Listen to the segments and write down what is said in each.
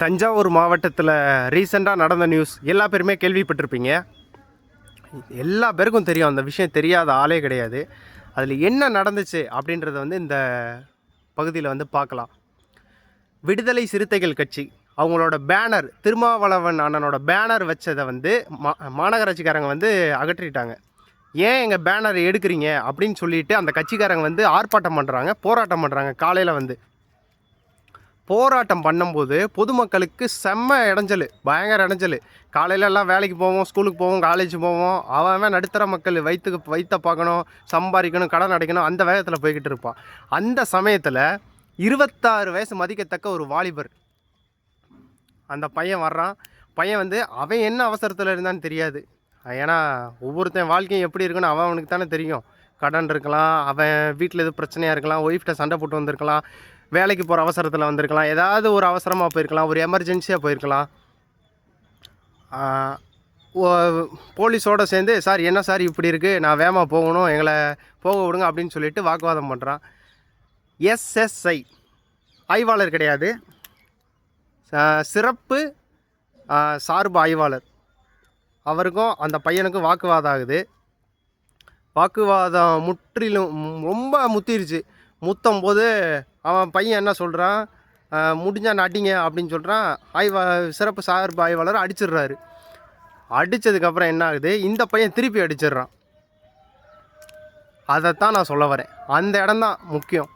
தஞ்சாவூர் மாவட்டத்தில் ரீசெண்டாக நடந்த நியூஸ் எல்லா பேருமே கேள்விப்பட்டிருப்பீங்க. எல்லா பேருக்கும் தெரியும், அந்த விஷயம் தெரியாத ஆளே கிடையாது. அதில் என்ன நடந்துச்சு அப்படின்றத வந்து இந்த பகுதியில் பார்க்கலாம். விடுதலை சிறுத்தைகள் கட்சி அவங்களோட பேனர், திருமாவளவன் அண்ணனோட பேனர் வச்சதை மாநகராட்சிக்காரங்க அகற்றிட்டாங்க. ஏன் எங்கள் பேனர் எடுக்கிறீங்க அப்படின்னு சொல்லிட்டு அந்த கட்சிக்காரங்க ஆர்ப்பாட்டம் பண்ணுறாங்க, போராட்டம் பண்ணுறாங்க. காலையில் போராட்டம் பண்ணும்போது பொதுமக்களுக்கு செம்ம இடைஞ்சல், பயங்கர இடைஞ்சல். காலையிலலாம் வேலைக்கு போவோம், ஸ்கூலுக்கு போவோம், காலேஜ் போவோம். அவன் நடுத்தர மக்கள் வயிற்ற பார்க்கணும், சம்பாதிக்கணும், கடன் அடைக்கணும், அந்த வேகத்தில் போய்கிட்டு இருப்பான். அந்த சமயத்தில் 26 வயசு மதிக்கத்தக்க ஒரு வாலிபர் அந்த பையன் வர்றான். பையன் அவன் என்ன அவசரத்தில் இருந்தான்னு தெரியாது. ஏன்னா ஒவ்வொருத்தன் வாழ்க்கையும் எப்படி இருக்குன்னு அவனுக்கு தானே தெரியும். கடன் இருக்கலாம், அவன் வீட்டில் எதுவும் பிரச்சனையாக இருக்கலாம், ஒய்ஃப்ட்ட சண்டை போட்டு வந்திருக்கலாம், வேலைக்கு போகிற அவசரத்தில் வந்திருக்கலாம், ஏதாவது ஒரு அவசரமாக போயிருக்கலாம், ஒரு எமர்ஜென்சியாக போயிருக்கலாம். போலீஸோடு சேர்ந்து, சார் என்ன சார் இப்படி இருக்குது, நான் வேகமாக போகணும், எங்களை போக விடுங்க அப்படின்னு சொல்லிட்டு வாக்குவாதம் பண்ணுறான். எஸ்எஸ்ஐ ஆய்வாளர் கிடையாது, சிறப்பு சார்பு ஆய்வாளர். அவருக்கும் அந்த பையனுக்கும் வாக்குவாதம் ஆகுது. வாக்குவாதம் முற்றிலும் ரொம்ப முத்திருச்சு. முத்தும் போது அவன் பையன் என்ன சொல்கிறான், முடிஞ்சால் நட்டிங்க அப்படின்னு சொல்கிறான். சிறப்பு சார்பு ஆய்வாளர் அடிச்சிடுறாரு. அடித்ததுக்கப்புறம் என்ன ஆகுது, இந்த பையன் திருப்பி அடிச்சிடுறான். அதைத்தான் நான் சொல்ல வரேன். அந்த இடம்தான் முக்கியம்.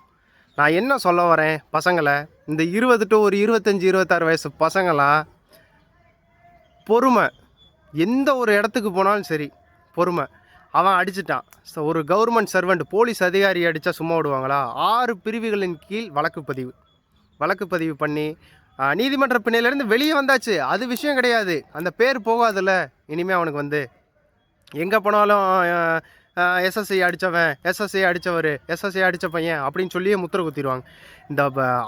நான் என்ன சொல்ல வரேன், பசங்களை, இந்த 20 to 25, 26 வயசு பசங்களாம் பொறுமை. எந்த ஒரு இடத்துக்கு போனாலும் சரி பொறுமை. அவன் அடிச்சிட்டான். ஒரு கவர்மெண்ட் சர்வெண்ட், போலீஸ் அதிகாரி அடித்தா சும்மா விடுவாங்களா? 6 பிரிவுகளின் கீழ் வழக்கு பதிவு பண்ணி நீதிமன்ற பிணையிலேருந்து வெளியே வந்தாச்சு. அது விஷயம் கிடையாது, அந்த பேர் போகாதுல்ல. இனிமேல் அவனுக்கு எங்கே போனாலும் எஸ்எஸ்ஐ அடித்தவன், எஸ்எஸ்ஐ அடித்தவர், எஸ்எஸ்ஐ அடித்த பையன் அப்படின்னு சொல்லியே முத்திரை குத்திடுவாங்க.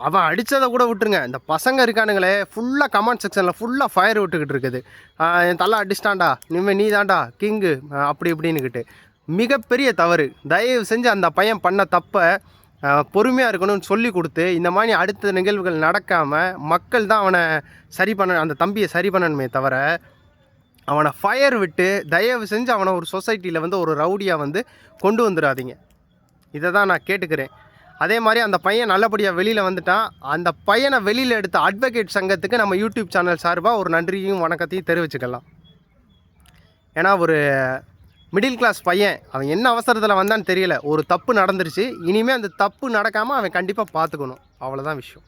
அவன் அடித்ததை கூட விட்டுருங்க, இந்த பசங்க இருக்கானுங்களே ஃபுல்லாக கமெண்ட் செக்ஷனில் ஃபுல்லாக ஃபயர் விட்டுக்கிட்டு இருக்குது. என் தலை அடிச்சிட்டான்டா, இனிமேல் நீ தான்டா கிங்கு அப்படி இப்படின்னுக்கிட்டு. மிகப்பெரிய தவறு. தயவு செஞ்சு அந்த பையன் பண்ண தப்பை பொறுமையாக இருக்கணும்னு சொல்லி கொடுத்து, இந்த மாதிரி அடுத்த நிகழ்வுகள் நடக்காமல் மக்கள் தான் அவனை சரி பண்ண, அந்த தம்பியை சரி பண்ணணுமே தவிர அவனை ஃபயர் விட்டு தயவு செஞ்சு அவனை ஒரு சொசைட்டியில் ஒரு ரவுடியாக கொண்டு வந்துடாதீங்க. இதை தான் நான் கேட்டுக்கிறேன். அதே மாதிரி அந்த பையன் நல்லபடியாக வெளியில் வந்துட்டான். அந்த பையனை வெளியில் எடுத்த அட்வொகேட் சங்கத்துக்கு நம்ம யூடியூப் சேனல் சார்பாக ஒரு நன்றியும் வணக்கத்தையும் தெரிவிச்சுக்கலாம். ஏன்னா ஒரு மிடில் கிளாஸ் பையன், அவன் என்ன அவசரத்தில் வந்தான்னு தெரியல, ஒரு தப்பு நடந்துருச்சு. இனிமேல் அந்த தப்பு நடக்காமல் அவன் கண்டிப்பாக பார்த்துக்கணும். அவ்வளோதான் விஷயம்.